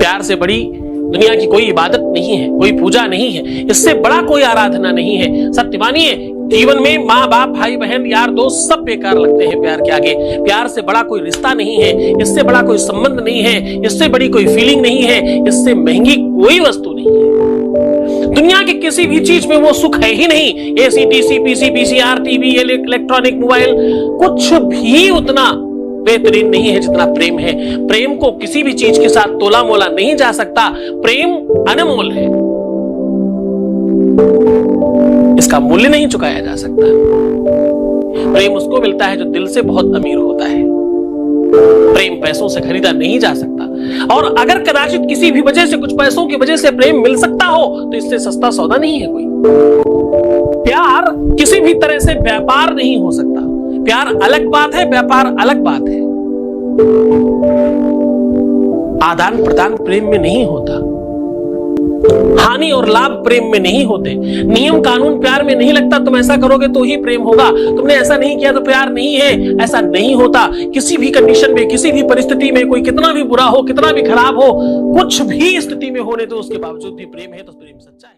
प्यार से बड़ी दुनिया की कोई इबादत नहीं है, कोई पूजा नहीं है, इससे बड़ा कोई आराधना नहीं है। सत्य मानिए, जीवन में माँ बाप, भाई बहन, यार दोस्त सब बेकार लगते हैं प्यार के आगे। प्यार से बड़ा कोई रिश्ता नहीं है, इससे बड़ा कोई संबंध नहीं है, इससे बड़ी कोई फीलिंग नहीं है, इससे महंगी कोई वस्तु नहीं है। दुनिया की किसी भी चीज में वो सुख है ही नहीं। AC, DC, PC, PCR, TV, electronic, mobile, कुछ भी उतना बेहतरीन नहीं है जितना प्रेम है। प्रेम को किसी भी चीज के साथ तोला मोला नहीं जा सकता। प्रेम अनमोल है, इसका मूल्य नहीं चुकाया जा सकता। प्रेम उसको मिलता है जो दिल से बहुत अमीर होता है। प्रेम पैसों से खरीदा नहीं जा सकता, और अगर कदाचित किसी भी वजह से, कुछ पैसों की वजह से प्रेम मिल सकता हो तो इससे सस्ता सौदा नहीं है कोई। प्यार किसी भी तरह से व्यापार नहीं हो सकता। प्यार अलग बात है, व्यापार अलग बात है। आदान प्रदान प्रेम में नहीं होता, हानि और लाभ प्रेम में नहीं होते, नियम कानून प्यार में नहीं लगता। तुम ऐसा करोगे तो ही प्रेम होगा, तुमने ऐसा नहीं किया तो प्यार नहीं है, ऐसा नहीं होता। किसी भी कंडीशन में, किसी भी परिस्थिति में, कोई कितना भी बुरा हो, कितना भी खराब हो, कुछ भी स्थिति में होने तो उसके बावजूद भी प्रेम है तो प्रेम सच्चा है।